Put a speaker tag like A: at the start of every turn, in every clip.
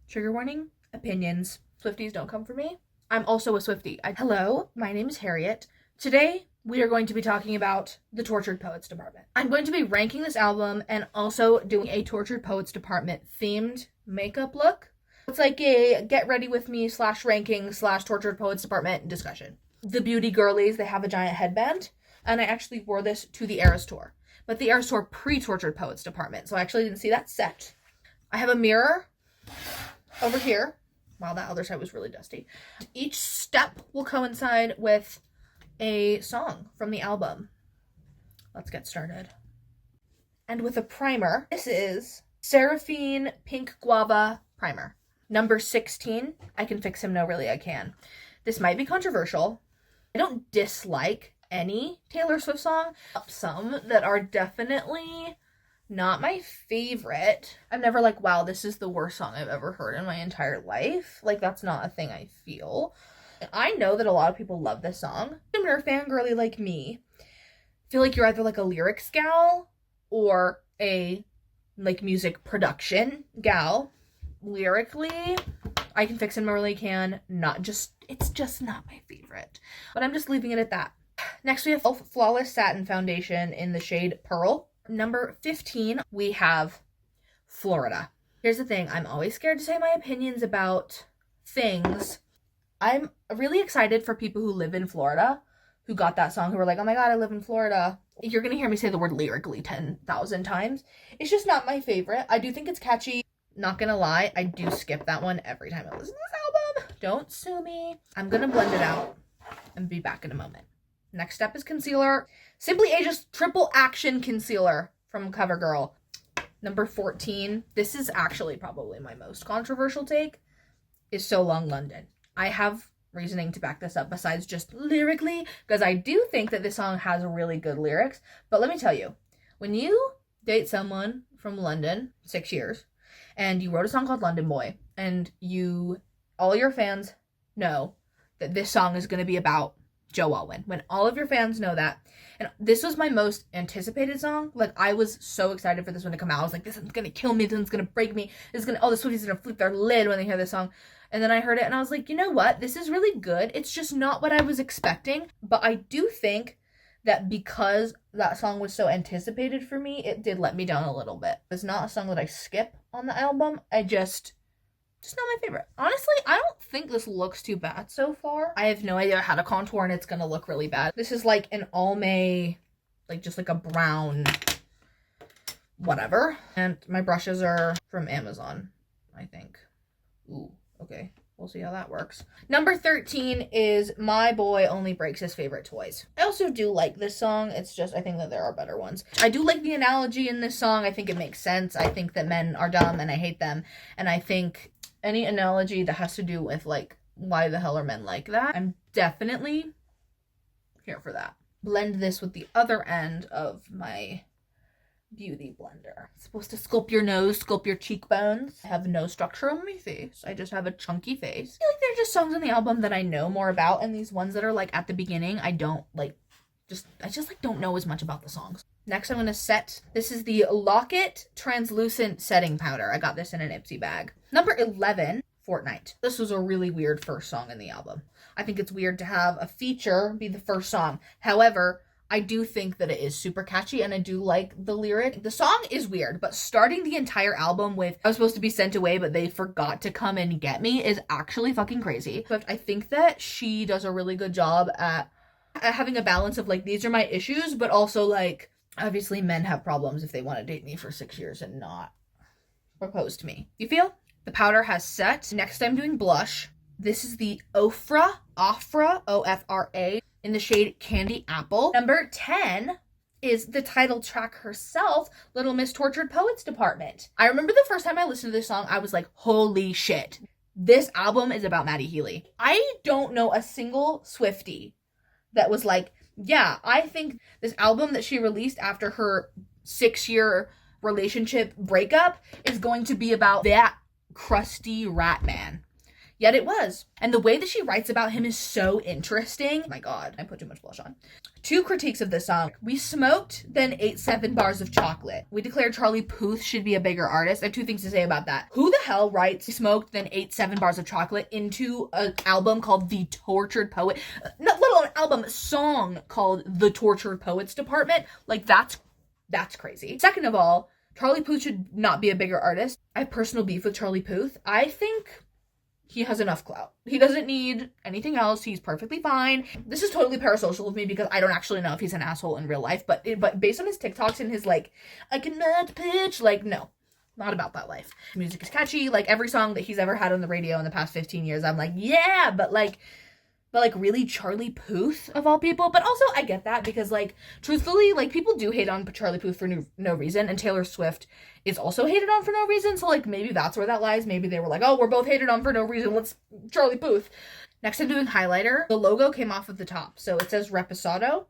A: Trigger warning, opinions. Swifties don't come for me. I'm also a Swiftie. Hello, my name is Harriet. Today, we are going to be talking about the Tortured Poets Department. I'm going to be ranking this album and also doing a Tortured Poets Department themed makeup look. It's like a get ready with me / ranking / Tortured Poets Department discussion. The beauty girlies, they have a giant headband, and I actually wore this to the Eras Tour. But the Eras Tour pre-Tortured Poets Department, so I actually didn't see that set. I have a mirror over here. Wow, that other side was really dusty. Each step will coincide with a song from the album. Let's get started. And with a primer, this is Seraphine Pink Guava Primer. Number 16, I Can Fix Him No Really I Can. This might be controversial. I don't dislike any Taylor Swift song. Some that are definitely not my favorite. I'm never like, wow, this is the worst song I've ever heard in my entire life. Like, that's not a thing I feel. I know that a lot of people love this song. If you're a fangirly like me, feel like you're either like a lyrics gal or a like music production gal. Lyrically, I Can Fix Him No Really Can. It's just not my favorite. But I'm just leaving it at that. Next, we have Flawless Satin Foundation in the shade Pearl. Number 15, we have Florida. Here's the thing. I'm always scared to say my opinions about things. I'm really excited for people who live in Florida, who got that song, who were like, oh my God, I live in Florida. You're going to hear me say the word lyrically 10,000 times. It's just not my favorite. I do think it's catchy. Not going to lie, I do skip that one every time I listen to this album. Don't sue me. I'm going to blend it out and be back in a moment. Next step is concealer. Simply Ageless Triple Action Concealer from CoverGirl. Number 14. This is actually probably my most controversial take, is So Long London. I have reasoning to back this up besides just lyrically, because I do think that this song has really good lyrics. But let me tell you, when you date someone from London, 6 years, and you wrote a song called London Boy, and all your fans know that this song is going to be about Joe Alwyn. When all of your fans know that, and this was my most anticipated song. Like, I was so excited for this one to come out. I was like, this one's gonna kill me, this one's gonna break me, the Swifties are gonna flip their lid when they hear this song. And then I heard it and I was like, you know what? This is really good. It's just not what I was expecting. But I do think that because that song was so anticipated for me, it did let me down a little bit. It's not a song that I skip on the album. Just not my favorite. Honestly, I don't think this looks too bad so far. I have no idea how to contour and it's gonna look really bad. This is like an Almay, like just like a brown whatever. And my brushes are from Amazon, I think. Ooh, okay. We'll see how that works. Number 13 is My Boy Only Breaks His Favorite Toys. I also do like this song. It's just, I think that there are better ones. I do like the analogy in this song. I think it makes sense. I think that men are dumb and I hate them. And I think any analogy that has to do with, like, why the hell are men like that, I'm definitely here for that. Blend this with the other end of my beauty blender. It's supposed to sculpt your nose, sculpt your cheekbones. I have no structure on my face. I just have a chunky face. I feel like there are just songs on the album that I know more about, and these ones that are, like, at the beginning, I don't, like, I just don't know as much about the songs. Next, I'm going to set, this is the Lock-It Translucent Setting Powder. I got this in an Ipsy bag. Number 11, Fortnite. This was a really weird first song in the album. I think it's weird to have a feature be the first song. However, I do think that it is super catchy and I do like the lyric. The song is weird, but starting the entire album with I was supposed to be sent away, but they forgot to come and get me is actually fucking crazy. But I think that she does a really good job at having a balance of, like, these are my issues, but also, like, obviously men have problems if they want to date me for 6 years and not propose to me. You feel? The powder has set. Next, I'm doing blush. This is the Ofra, O-F-R-A, in the shade Candy Apple. Number 10 is the title track herself, Little Miss Tortured Poets Department. I remember the first time I listened to this song, I was like, holy shit. This album is about Maddie Healy. I don't know a single Swiftie that was like, yeah, I think this album that she released after her 6-year relationship breakup is going to be about that crusty rat man. Yet it was. And the way that she writes about him is so interesting. Oh my God, I put too much blush on. 2 critiques of this song. We smoked, then ate 7 bars of chocolate. We declared Charlie Puth should be a bigger artist. I have 2 things to say about that. Who the hell writes smoked, then ate 7 bars of chocolate into an album called The Tortured Poet? Not let alone an album, a song called The Tortured Poets Department. Like, that's crazy. Second of all, Charlie Puth should not be a bigger artist. I have personal beef with Charlie Puth. I think he has enough clout. He doesn't need anything else. He's perfectly fine. This is totally parasocial of me because I don't actually know if he's an asshole in real life, but based on his TikToks and his, like, I cannot pitch, like, no, not about that life. Music is catchy. Like, every song that he's ever had on the radio in the past 15 years, I'm like, yeah, but really Charlie Puth of all people. But also I get that because, like, truthfully, like, people do hate on Charlie Puth for no reason, and Taylor Swift is also hated on for no reason. So, like, maybe that's where that lies. Maybe they were like, oh, we're both hated on for no reason, let's Charlie Puth. Next, I'm doing highlighter. The logo came off of the top, so it says Reposado.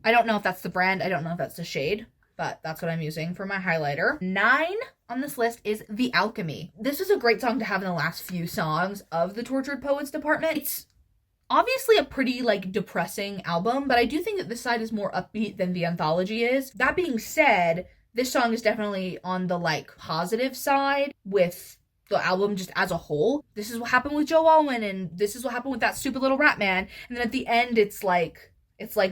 A: I don't know if that's the brand. I don't know if that's the shade, but that's what I'm using for my highlighter. 9 on this list is The Alchemy. This is a great song to have in the last few songs of the Tortured Poets Department. It's obviously a pretty, like, depressing album, but I do think that this side is more upbeat than the anthology is. That being said, this song is definitely on the, like, positive side with the album just as a whole. This is what happened with Joe Alwyn, and this is what happened with that stupid little rat man. And then at the end, it's like,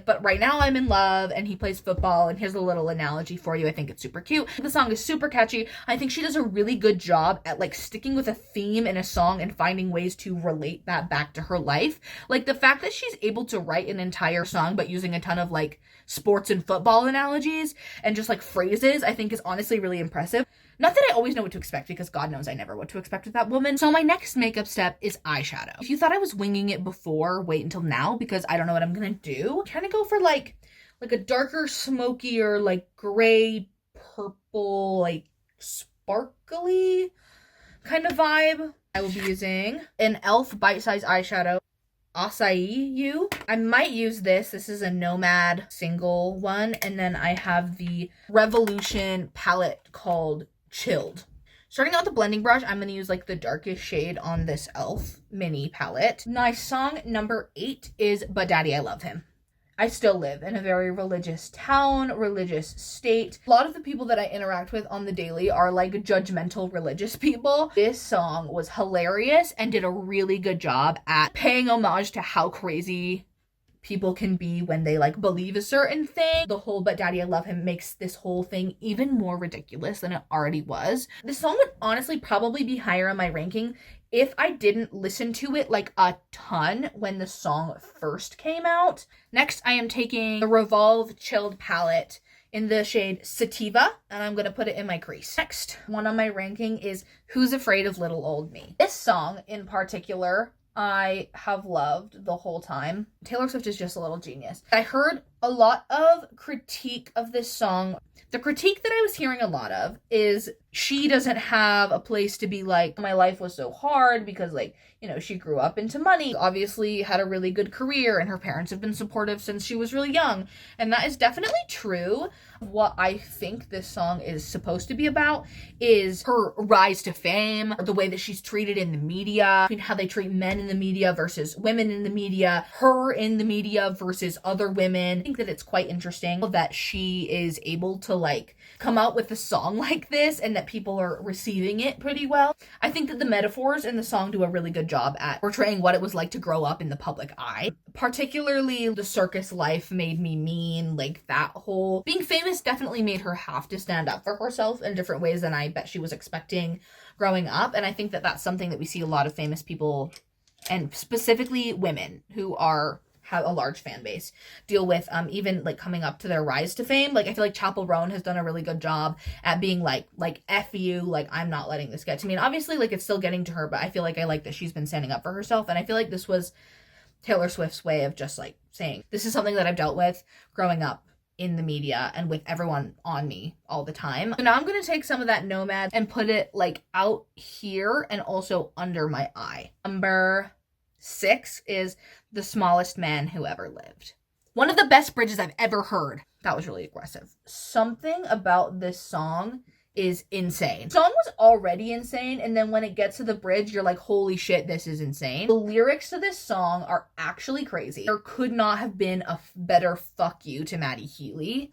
A: but right now I'm in love, and he plays football, and here's a little analogy for you. I think it's super cute. The song is super catchy. I think she does a really good job at, like, sticking with a theme in a song and finding ways to relate that back to her life. Like, the fact that she's able to write an entire song but using a ton of, like, sports and football analogies and just, like, phrases, I think is honestly really impressive. Not that I always know what to expect, because God knows I never know what to expect with that woman. So my next makeup step is eyeshadow. If you thought I was winging it before, wait until now, because I don't know what I'm gonna do. I'm trying to go for like a darker, smokier, like gray, purple, like sparkly kind of vibe. I will be using an e.l.f. bite-size eyeshadow. Acai You. I might use this. This is a Nomad single one. And then I have the Revolution palette called Chilled. Starting out with the blending brush, I'm going to use, like, the darkest shade on this e.l.f. mini palette. My song number 8 is But Daddy, I Love Him. I still live in a very religious town, religious state. A lot of the people that I interact with on the daily are, like, judgmental religious people. This song was hilarious and did a really good job at paying homage to how crazy people can be when they, like, believe a certain thing. The whole But Daddy, I Love Him makes this whole thing even more ridiculous than it already was. This song would honestly probably be higher on my ranking if I didn't listen to it, like, a ton when the song first came out. Next, I am taking the Revolve Chilled palette in the shade Sativa, and I'm going to put it in my crease. Next one on my ranking is Who's Afraid of Little Old Me. This song in particular, I have loved the whole time. Taylor Swift is just a little genius. I heard a lot of critique of this song. The critique that I was hearing a lot of is she doesn't have a place to be like, my life was so hard because, like, you know, she grew up into money, obviously had a really good career, and her parents have been supportive since she was really young. And that is definitely true. What I think this song is supposed to be about is her rise to fame, the way that she's treated in the media, how they treat men in the media versus women in the media, her in the media versus other women. I think that it's quite interesting that she is able to, like, come out with a song like this and that people are receiving it pretty well. I think that the metaphors in the song do a really good job at portraying what it was like to grow up in the public eye. Particularly the circus life made me mean, like, that whole being famous definitely made her have to stand up for herself in different ways than I bet she was expecting growing up. And I think that that's something that we see a lot of famous people, and specifically women who have a large fan base, deal with, even, like, coming up to their rise to fame. Like, I feel like Chappell Roan has done a really good job at being like F you, like, I'm not letting this get to me. And obviously, like, it's still getting to her, but I feel like I like that she's been standing up for herself. And I feel like this was Taylor Swift's way of just, like, saying, this is something that I've dealt with growing up in the media and with everyone on me all the time. So now I'm going to take some of that Nomad and put it, like, out here and also under my eye. Number 6 is The Smallest Man Who Ever Lived. One of the best bridges I've ever heard. That was really aggressive. Something about this song is insane. The song was already insane, and then when it gets to the bridge, you're like, holy shit, this is insane. The lyrics to this song are actually crazy. There could not have been a better fuck you to Maddie Healy.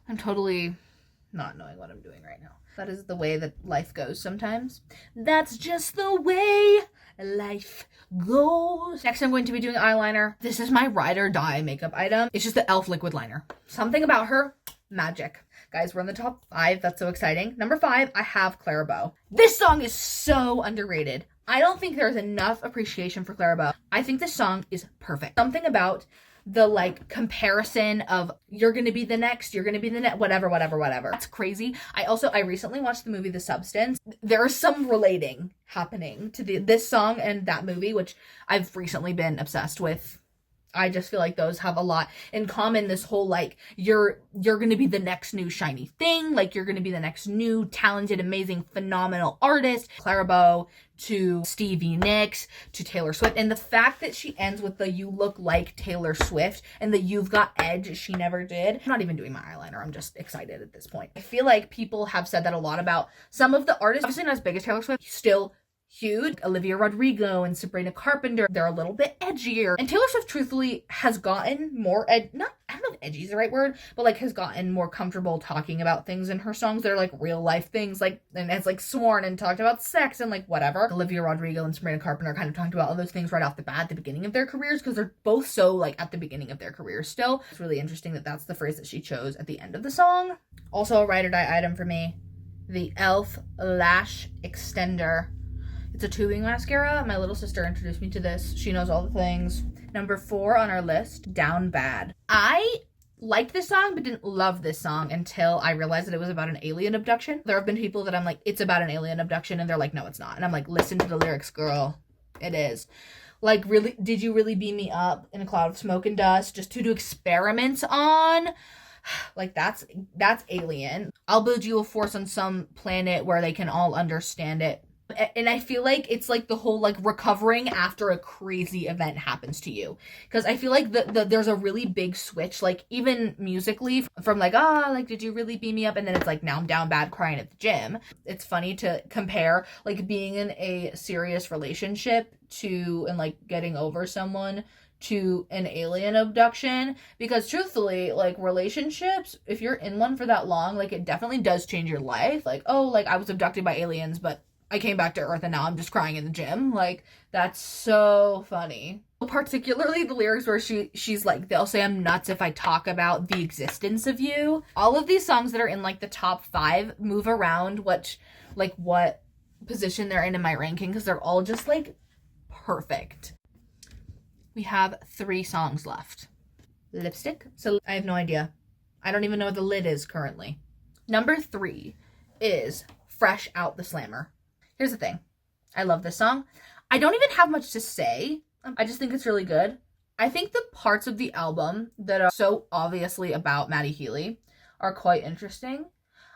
A: I'm totally not knowing what I'm doing right now. That is the way that life goes sometimes. That's just the way life goes. Next, I'm going to be doing eyeliner. This is my ride or die makeup item. It's just the e.l.f. liquid liner. Something about her, magic. Guys, we're in the top 5. That's so exciting. Number 5, I have Clairbow. This song is so underrated. I don't think there's enough appreciation for Clairbow. I think this song is perfect. Something about the like comparison of you're gonna be the next, whatever. That's crazy. I recently watched the movie The Substance. There is some relating happening to this song and that movie, which I've recently been obsessed with. I just feel like those have a lot in common. This whole like you're gonna be the next new shiny thing, like you're gonna be the next new talented, amazing, phenomenal artist. Clairbow to Stevie Nicks to Taylor Swift, and the fact that she ends with the "you look like Taylor Swift" and the "you've got edge" she never did. I'm not even doing my eyeliner. I'm just excited at this point. I feel like people have said that a lot about some of the artists. Obviously not as big as Taylor Swift, still huge. Olivia Rodrigo and Sabrina Carpenter, they're a little bit edgier. And Taylor Swift, truthfully, has gotten more, I don't know if edgy is the right word, but like has gotten more comfortable talking about things in her songs that are like real life things, like, and has like sworn and talked about sex and like whatever. Olivia Rodrigo and Sabrina Carpenter kind of talked about all those things right off the bat at the beginning of their careers, because they're both so like at the beginning of their careers still. It's really interesting that that's the phrase that she chose at the end of the song. Also a ride or die item for me, the e.l.f. Lash Extender. It's a tubing mascara. My little sister introduced me to this. She knows all the things. Number 4 on our list, Down Bad. I liked this song, but didn't love this song until I realized that it was about an alien abduction. There have been people that I'm like, it's about an alien abduction, and they're like, no, it's not. And I'm like, listen to the lyrics, girl. It is. Like, really, did you really beam me up in a cloud of smoke and dust just to do experiments on? Like, that's alien. I'll build you a force on some planet where they can all understand it. And I feel like it's like the whole like recovering after a crazy event happens to you, because I feel like there's a really big switch, like even musically, from like, like, did you really beam me up, and then it's like, now I'm down bad crying at the gym. It's funny to compare like being in a serious relationship to, and like getting over someone, to an alien abduction, because truthfully, like, relationships, if you're in one for that long, like, it definitely does change your life. Like, oh, like, I was abducted by aliens, but I came back to Earth and now I'm just crying in the gym. Like, that's so funny. Particularly the lyrics where she's like, they'll say I'm nuts if I talk about the existence of you. All of these songs that are in like the top 5 move around what position they're in my ranking, because they're all just like perfect. We have 3 songs left. Lipstick. So I have no idea. I don't even know what the lid is currently. Number 3 is Fresh Out the Slammer. Here's the thing. I love this song. I don't even have much to say. I just think it's really good. I think the parts of the album that are so obviously about Maddie Healy are quite interesting.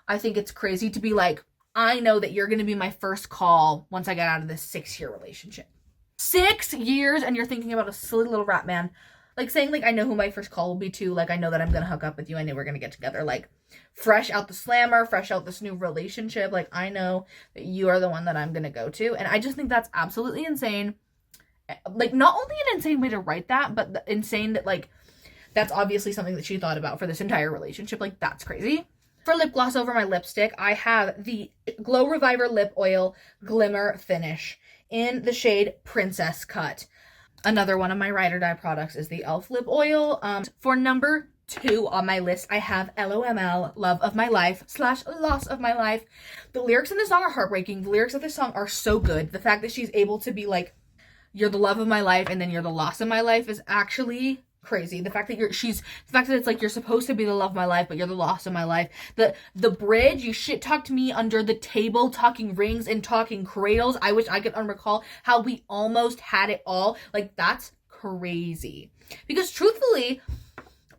A: I think it's crazy to be like, I know that you're going to be my first call once I get out of this 6-year relationship. 6 years, and you're thinking about a silly little rap man. Like, saying, like, I know who my first call will be to. Like, I know that I'm going to hook up with you. I know we're going to get together. Like, fresh out the slammer, fresh out this new relationship. Like, I know that you are the one that I'm going to go to. And I just think that's absolutely insane. Like, not only an insane way to write that, but insane that, like, that's obviously something that she thought about for this entire relationship. Like, that's crazy. For lip gloss over my lipstick, I have the Glow Reviver Lip Oil Glimmer Finish in the shade Princess Cut. Another one of my ride or die products is the e.l.f. lip oil. For number 2 on my list, I have LOML, Love of My Life / Loss of My Life. The lyrics in this song are heartbreaking. The lyrics of this song are so good. The fact that she's able to be like, you're the love of my life and then you're the loss of my life is actually crazy. The fact that it's like, you're supposed to be the love of my life, but you're the loss of my life. The bridge, you shit talked me under the table, talking rings and talking cradles. I wish I could recall how we almost had it all. Like, that's crazy. Because truthfully,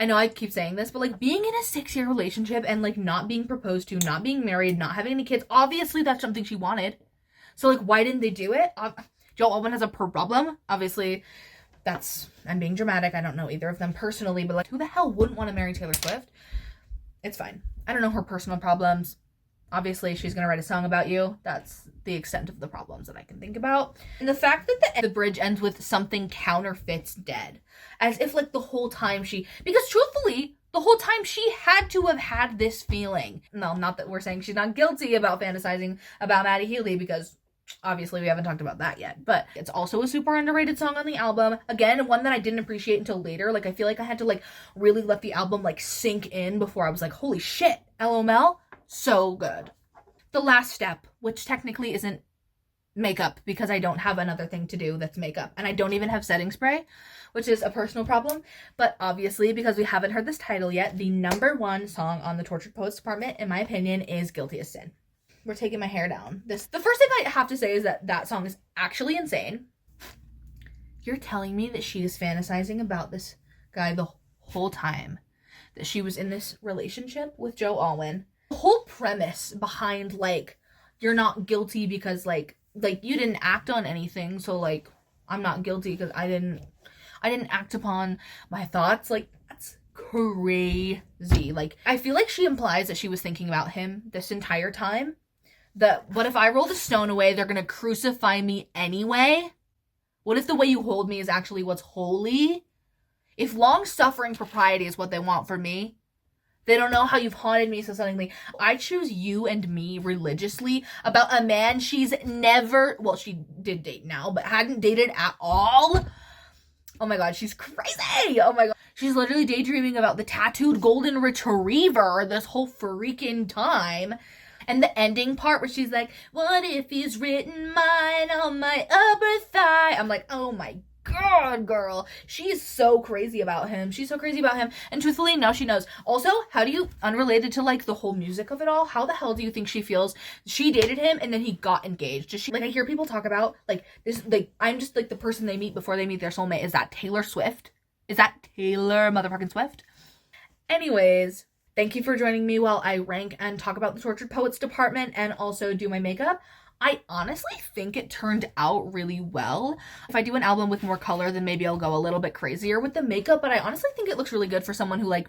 A: I know I keep saying this, but like, being in a 6-year relationship and like not being proposed to, not being married, not having any kids, obviously that's something she wanted. So like, why didn't they do it? Joe Alwyn has a problem. Obviously, I'm being dramatic. I don't know either of them personally, but like, who the hell wouldn't want to marry Taylor Swift? It's fine. I don't know her personal problems. Obviously, she's gonna write a song about you. That's the extent of the problems that I can think about. And the fact that the bridge ends with something counterfeits dead. As if like the whole time because truthfully, the whole time she had to have had this feeling. No, not that we're saying she's not guilty about fantasizing about Maddie Healy, because obviously we haven't talked about that yet. But it's also a super underrated song on the album. Again, one that I didn't appreciate until later. Like, I feel like I had to like really let the album like sink in before I was like, holy shit, LML. So good. The last step, which technically isn't makeup because I don't have another thing to do that's makeup, and I don't even have setting spray, which is a personal problem. But obviously, because we haven't heard this title yet, the number one song on the Tortured Poets Department, in my opinion, is Guilty as Sin. We're taking my hair down. The first thing I have to say is that song is actually insane. You're telling me that she is fantasizing about this guy the whole time, that she was in this relationship with Joe Alwyn. The whole premise behind like, you're not guilty because like you didn't act on anything, so like I'm not guilty because I didn't act upon my thoughts. Like, that's crazy. Like, I feel like she implies that she was thinking about him this entire time. That what if I roll the stone away, they're gonna crucify me anyway? What if the way you hold me is actually what's holy? If long-suffering propriety is what they want for me, they don't know how you've haunted me so suddenly. I choose you and me religiously about a man she's never, well, she did date now, but hadn't dated at all. Oh my god, she's crazy. Oh my god. She's literally daydreaming about the tattooed golden retriever this whole freaking time. And the ending part where she's like, what if he's written mine on my upper thigh? I'm like, oh my god, girl. She's so crazy about him. She's so crazy about him. And truthfully, now she knows. Also, how do you, unrelated to like the whole music of it all, how the hell do you think she feels? She dated him and then he got engaged. Does she, like, I hear people talk about like this, like, I'm just like the person they meet before they meet their soulmate. Is that Taylor Swift? Is that Taylor motherfucking Swift? Anyways, thank you for joining me while I rank and talk about the Tortured Poets Department and also do my makeup. I honestly think it turned out really well. If I do an album with more color, then maybe I'll go a little bit crazier with the makeup, but I honestly think it looks really good for someone who like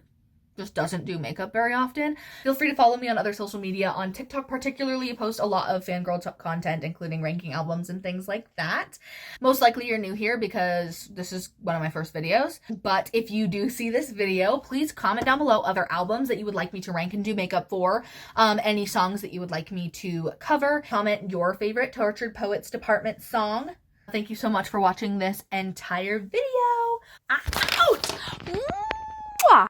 A: just doesn't do makeup very often. Feel free to follow me on other social media. On TikTok particularly, I post a lot of fangirl content, including ranking albums and things like that. Most likely you're new here because this is one of my first videos. But if you do see this video, please comment down below other albums that you would like me to rank and do makeup for. Any songs that you would like me to cover. Comment your favorite Tortured Poets Department song. Thank you so much for watching this entire video. Out!